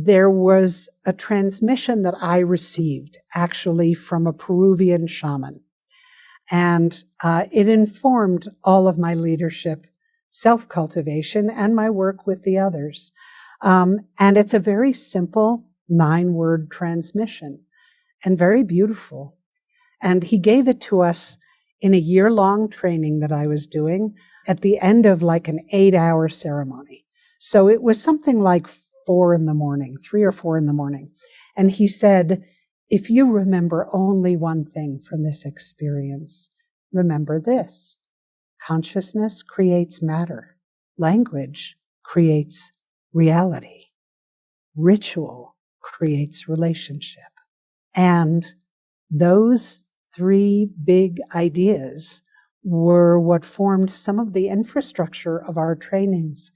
there was a transmission that I received actually from a Peruvian shaman. And it informed all of my leadership, self-cultivation, and my work with the others. And it's a very simple 9-word transmission and very beautiful. And he gave it to us in a year-long training that I was doing at the end of like an 8-hour ceremony. So it was something like 4 in the morning, 3 or 4 in the morning. And he said, if you remember only one thing from this experience, remember this: consciousness creates matter. Language creates reality. Ritual creates relationship. And those 3 big ideas were what formed some of the infrastructure of our trainings.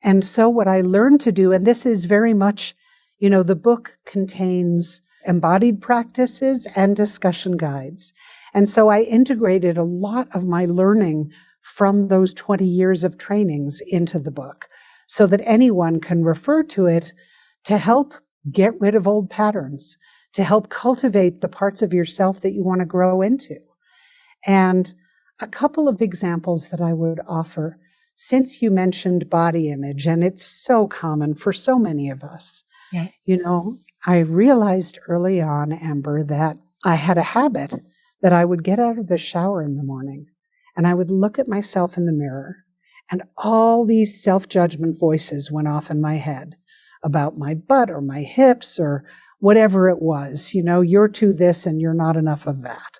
And so what I learned to do, and this is very much, the book contains embodied practices and discussion guides. And so I integrated a lot of my learning from those 20 years of trainings into the book so that anyone can refer to it to help get rid of old patterns, to help cultivate the parts of yourself that you want to grow into. And a couple of examples that I would offer, since you mentioned body image, and it's so common for so many of us. Yes. I realized early on, Amber, that I had a habit that I would get out of the shower in the morning and I would look at myself in the mirror, and all these self-judgment voices went off in my head about my butt or my hips or whatever it was. You're too this and you're not enough of that.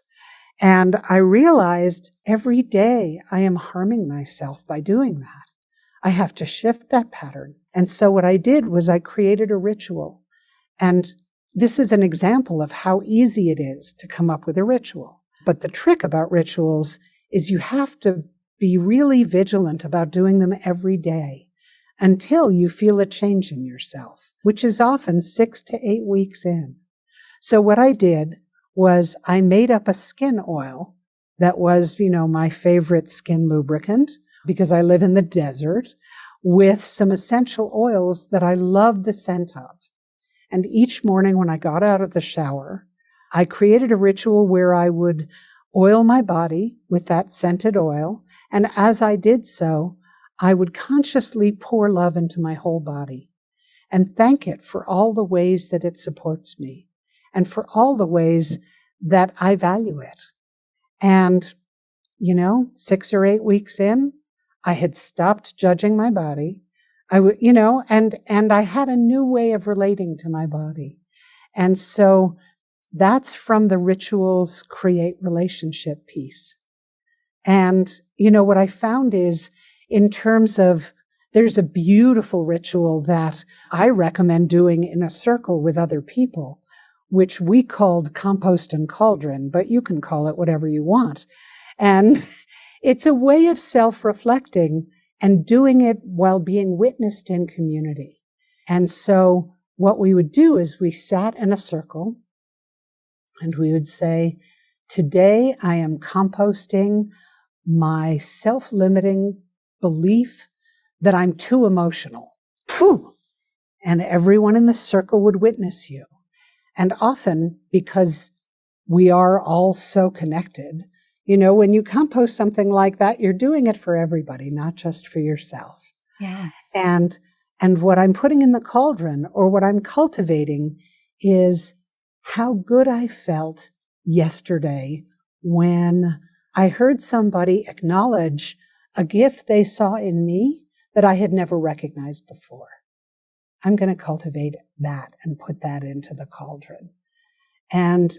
And I realized every day I am harming myself by doing that. I have to shift that pattern. And so what I did was I created a ritual. And this is an example of how easy it is to come up with a ritual. But the trick about rituals is you have to be really vigilant about doing them every day until you feel a change in yourself, which is often 6 to 8 weeks in. So what I did was I made up a skin oil that was, my favorite skin lubricant because I live in the desert, with some essential oils that I love the scent of. And each morning when I got out of the shower, I created a ritual where I would oil my body with that scented oil. And as I did so, I would consciously pour love into my whole body and thank it for all the ways that it supports me and for all the ways that I value it. And, 6 or 8 weeks in, I had stopped judging my body. And I had a new way of relating to my body. And so that's from the rituals create relationship piece. And, what I found is, in terms of, there's a beautiful ritual that I recommend doing in a circle with other people, which we called compost and cauldron, but you can call it whatever you want. And it's a way of self-reflecting and doing it while being witnessed in community. And so what we would do is we sat in a circle and we would say, today I am composting my self-limiting belief that I'm too emotional. Phew! And everyone in the circle would witness you. And often, because we are all so connected, when you compost something like that, you're doing it for everybody, not just for yourself. Yes. And what I'm putting in the cauldron, or what I'm cultivating, is how good I felt yesterday when I heard somebody acknowledge a gift they saw in me that I had never recognized before. I'm going to cultivate that and put that into the cauldron. And,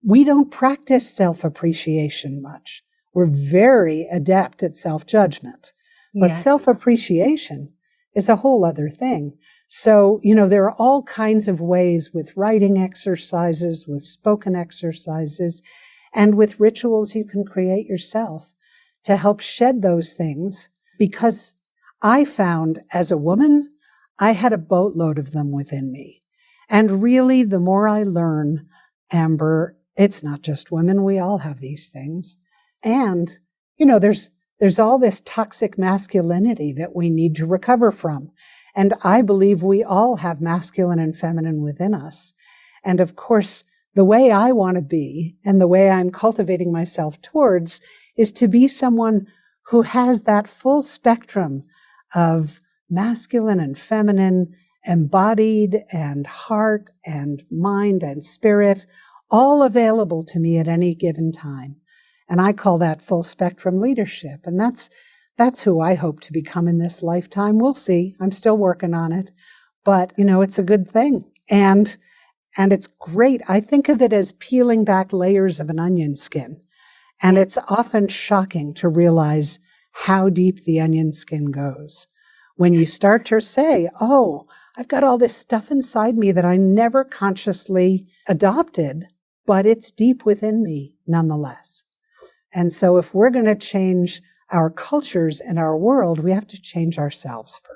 we don't practice self-appreciation much. We're very adept at self-judgment. But self-appreciation is a whole other thing. So, there are all kinds of ways with writing exercises, with spoken exercises, and with rituals you can create yourself to help shed those things. Because I found, as a woman, I had a boatload of them within me. And really, the more I learn, Amber, it's not just women. We all have these things. And, there's all this toxic masculinity that we need to recover from. And I believe we all have masculine and feminine within us. And of course, the way I want to be and the way I'm cultivating myself towards is to be someone who has that full spectrum of masculine and feminine, embodied and heart and mind and spirit, all available to me at any given time. And I call that full spectrum leadership. And that's who I hope to become in this lifetime. We'll see. I'm still working on it. But, it's a good thing. And it's great. I think of it as peeling back layers of an onion skin. And it's often shocking to realize how deep the onion skin goes. When you start to say, oh, I've got all this stuff inside me that I never consciously adopted, but it's deep within me nonetheless. And so if we're going to change our cultures and our world, we have to change ourselves first.